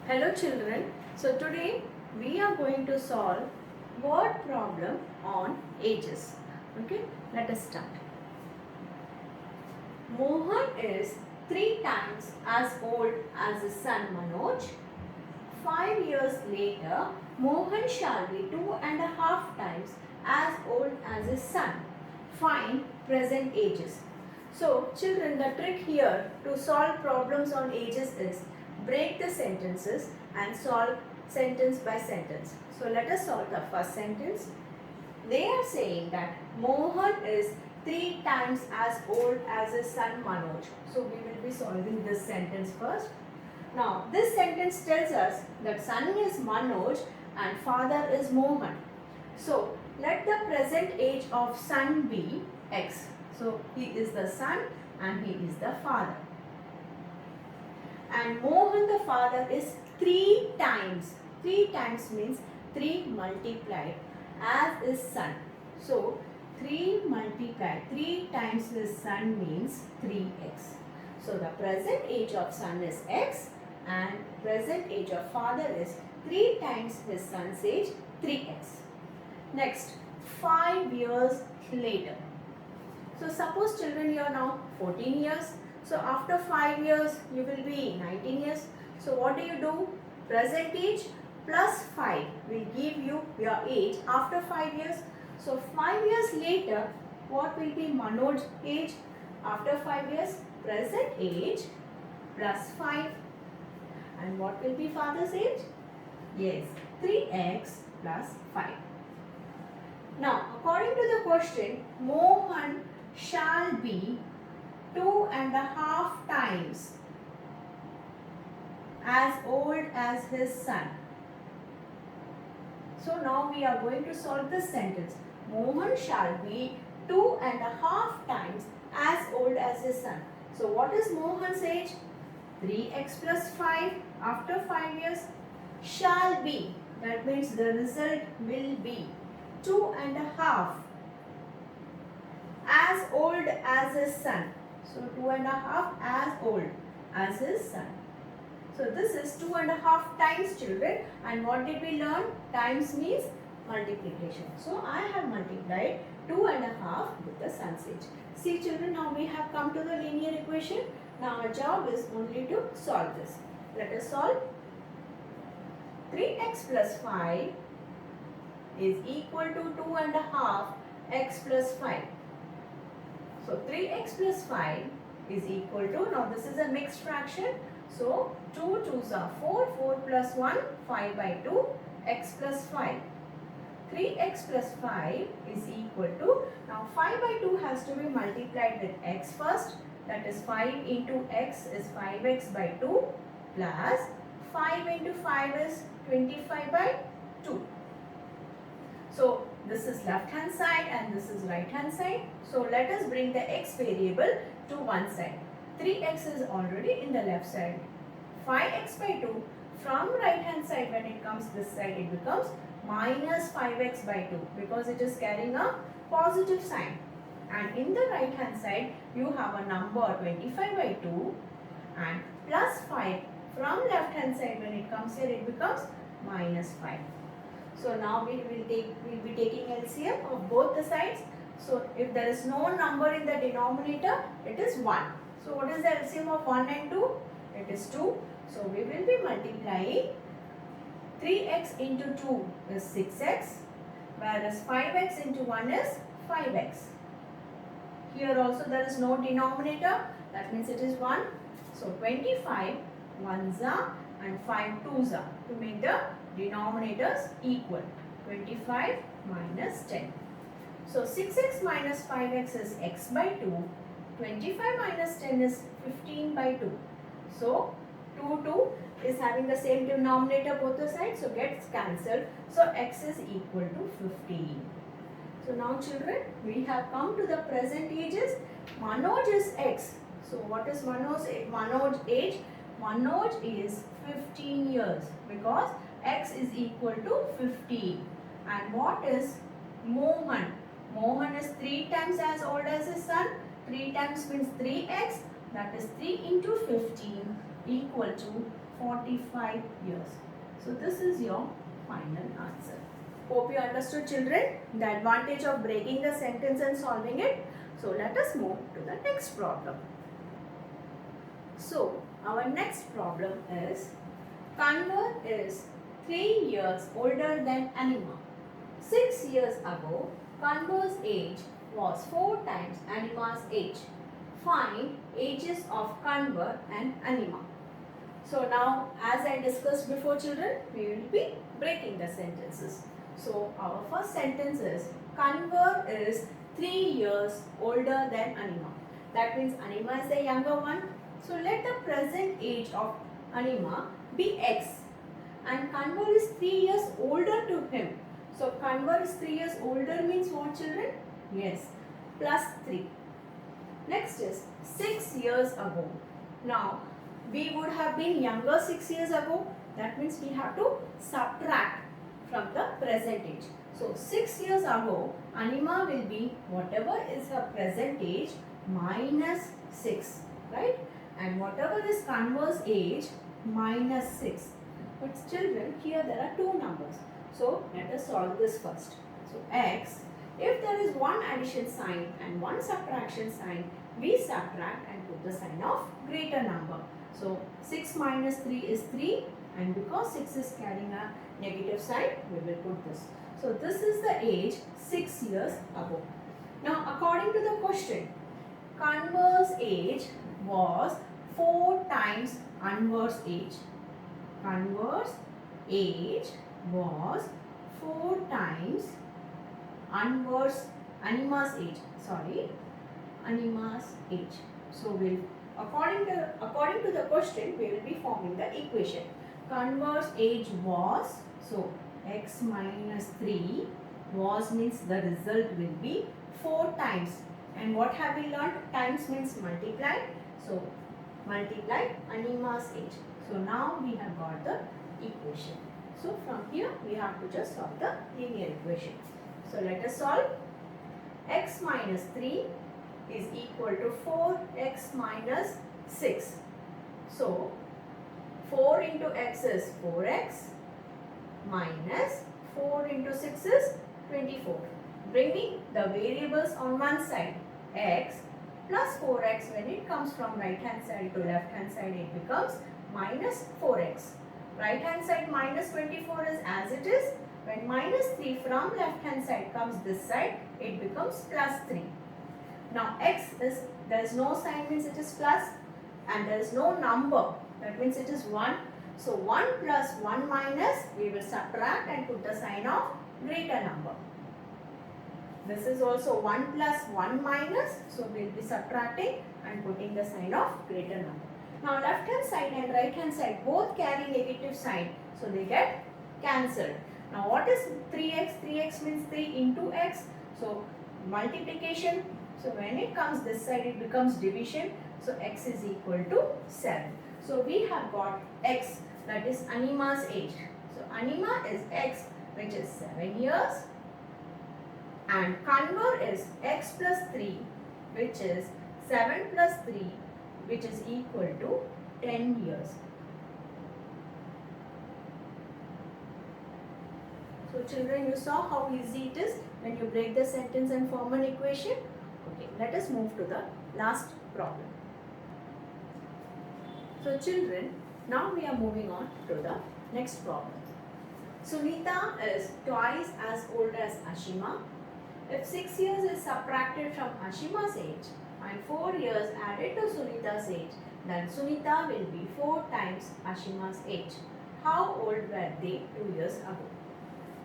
Hello children. So today we are going to solve word problem on ages. Okay, let us start. Mohan is 3 times as old as his son Manoj. 5 years later, Mohan shall be 2.5 times as old as his son. Find present ages. So children, the trick here to solve problems on ages is break the sentences and solve sentence by sentence. So let us solve the first sentence. They are saying that Mohan is 3 times as old as his son Manoj. So we will be solving this sentence first. Now this sentence tells us that son is Manoj and father is Mohan. So let the present age of son be X. So he is the son and he is the father. And Mohan the father is 3 times. 3 times means 3 multiplied as his son. So 3 multiplied 3 times his son means 3x. So the present age of son is x and present age of father is 3 times his son's age 3x. Next, 5 years later. So suppose children, you are now 14 years. So after 5 years you will be 19 years. So what do? Present age plus 5 will give you your age after 5 years. So 5 years later, what will be Manoj's age after 5 years? Present age plus 5. And what will be father's age? Yes, 3x plus 5. Now, according to the question, Mohan shall be 2.5 times as old as his son. So now we are going to solve this sentence. Mohan shall be 2.5 times as old as his son. So what is Mohan's age? 3x plus 5 after 5 years. Shall be, that means the result will be 2.5 as old as his son. So 2.5 as old as his son. So this is 2.5 times children, and what did we learn? Times means multiplication. So I have multiplied 2.5 with the son's age. See children, now we have come to the linear equation. Now our job is only to solve this. Let us solve. 3x plus 5 is equal to 2.5 x plus 5. So 3x plus 5 is equal to, now this is a mixed fraction. So 2 2s are 4, 4 plus 1, 5 by 2, x plus 5. 3x plus 5 is equal to, now 5 by 2 has to be multiplied with x first. That is 5 into x is 5x by 2 plus 5 into 5 is 25 by 2. So this is left hand side and this is right hand side. So let us bring the x variable to one side. 3x is already in the left side. 5x by 2 from right hand side, when it comes this side, it becomes minus 5x by 2 because it is carrying a positive sign. And in the right hand side you have a number 25 by 2 and plus 5. From left hand side, when it comes here, it becomes minus 5. So now we will be taking LCM of both the sides. So if there is no number in the denominator, it is 1. So what is the LCM of 1 and 2? It is 2. So we will be multiplying 3x into 2 is 6x, whereas 5x into 1 is 5x. Here also there is no denominator, that means it is 1. So 25 1s are and 5 2s are to make the denominators equal. 25 minus 10. So 6x minus 5x is x by 2. 25 minus 10 is 15 by 2. So 2 is having the same denominator both the sides, so gets cancelled. So x is equal to 15. So now children, we have come to the present ages. Manoj is x. So what is Manoj's age? Manoj is 15 years because x is equal to 15. And what is Mohan? Mohan is 3 times as old as his son. 3 times means 3x. That is 3 into 15 equal to 45 years. So this is your final answer. Hope you understood, children, the advantage of breaking the sentence and solving it. So let us move to the next problem. So our next problem is Kanwar is 3 years older than Anima. 6 years ago, Kanwar's age was 4 times Anima's age. Find ages of Kanwar and Anima. So now, as I discussed before, children, we will be breaking the sentences. So our first sentence is Kanwar is 3 years older than Anima. That means Anima is the younger one. So let the present age of Anima be X. And Kanwar is 3 years older to him. So Kanwar is 3 years older means what, children? Yes, plus 3. Next is 6 years ago. Now we would have been younger 6 years ago. That means we have to subtract from the present age. So 6 years ago, Anima will be whatever is her present age minus 6, right? And whatever is Kanwar's age minus 6. But children, here there are two numbers. So let us solve this first. So x, if there is one addition sign and one subtraction sign, we subtract and put the sign of greater number. So 6 minus 3 is 3, and because 6 is carrying a negative sign, we will put this. So this is the age 6 years ago. Now according to the question, Kanwar's age was 4 times Anwar's age. Kanwar's age was 4 times Anima's age. Anima's age. So we'll according to the question, we will be forming the equation. Kanwar's age was, so x minus 3 was means the result will be 4 times. And what have we learned? Times means multiply. So multiply Anima's age. So now we have got the equation. So from here we have to just solve the linear equation. So let us solve. X minus 3 is equal to 4x minus 6. So 4 into x is 4x minus 4 into 6 is 24. Bringing the variables on one side, x plus 4x, when it comes from right hand side to left hand side, it becomes minus 4x. Right hand side minus 24 is as it is. When minus 3 from left hand side comes this side, it becomes plus 3. Now x is, there is no sign means it is plus, and there is no number, that means it is 1. So 1 plus 1 minus, we will subtract and put the sign of greater number. This is also 1 plus 1 minus, so we will be subtracting and putting the sign of greater number. Now left hand side and right hand side both carry negative sign, so they get cancelled. Now what is 3x? 3x means 3 into x, so multiplication. So when it comes this side, it becomes division. So x is equal to 7. So we have got x, that is Anima's age. So Anima is x, which is 7 years, and Kanwar is x plus 3, which is 7 plus 3, which is equal to 10 years. So children, you saw how easy it is when you break the sentence and form an equation. Okay, let us move to the last problem. So children, now we are moving on to the next problem. Sunita is twice as old as Ashima. If 6 years is subtracted from Ashima's age and 4 years added to Sunita's age, then Sunita will be 4 times Ashima's age. How old were they 2 years ago?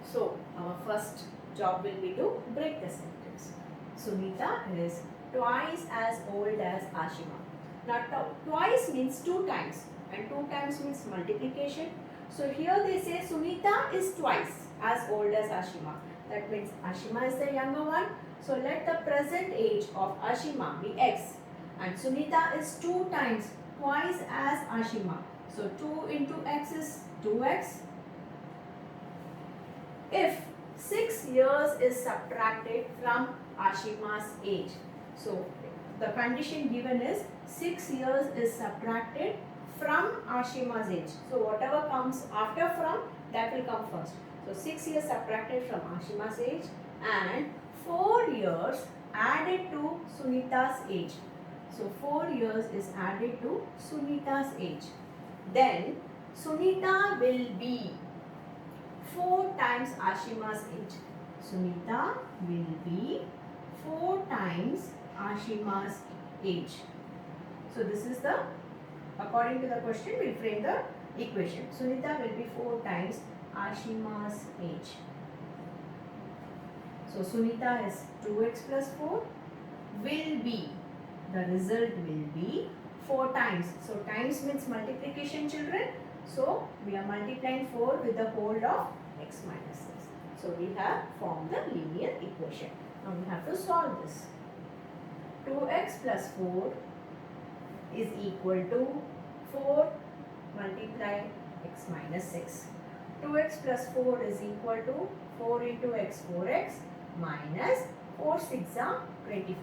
So our first job will be to break the sentence. Sunita is twice as old as Ashima. Now twice means 2 times, and 2 times means multiplication. So here they say Sunita is twice as old as Ashima. That means Ashima is the younger one. So let the present age of Ashima be x, and Sunita is 2 times, twice as Ashima. So 2 into x is 2x. If 6 years is subtracted from Ashima's age, so the condition given is 6 years is subtracted from Ashima's age. So whatever comes after from, that will come first. So 6 years subtracted from Ashima's age and 4 years added to Sunita's age. So 4 years is added to Sunita's age. Then Sunita will be 4 times Ashima's age. Sunita will be 4 times Ashima's age. So this is the, according to the question, we will frame the equation. Sunita will be 4 times Ashima's age. So Sunita is 2x plus 4 will be, the result will be 4 times. So times means multiplication, children. So we are multiplying 4 with the whole of x minus 6. So we have formed the linear equation. Now we have to solve this. 2x plus 4 is equal to 4 multiply x minus 6. 2x plus 4 is equal to 4 into x, 4x minus 4 6 are 24.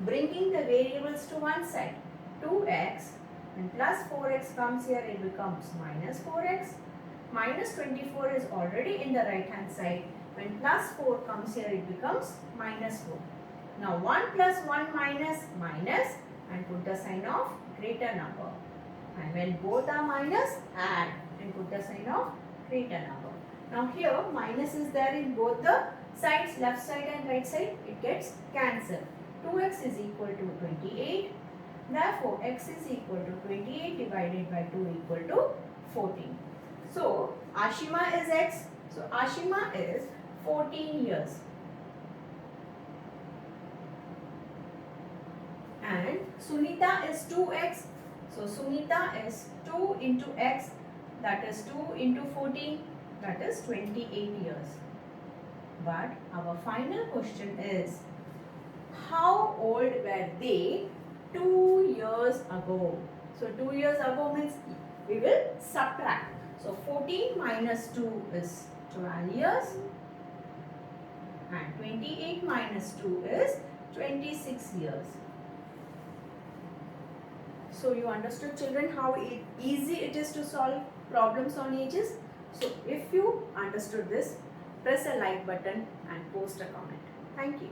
Bringing the variables to one side, 2x and plus 4x comes here, it becomes minus 4x. Minus 24 is already in the right hand side. When plus 4 comes here, it becomes minus 4. Now 1 plus 1 minus minus and put the sign of greater number. And when both are minus, add and put the sign of greater number. Now here minus is there in both the sides, left side and right side, it gets cancelled. 2x is equal to 28. Therefore, x is equal to 28 divided by 2 equal to 14. So, Ashima is x. So, Ashima is 14 years. And Sunita is 2x. So, Sunita is 2 into x, that is 2 into 14, that is 28 years. But our final question is, how old were they 2 years ago? So 2 years ago means we will subtract. So 14 minus 2 is 12 years and 28 minus 2 is 26 years. So you understood, children, how easy it is to solve problems on ages? So if you understood this, press a like button and post a comment. Thank you.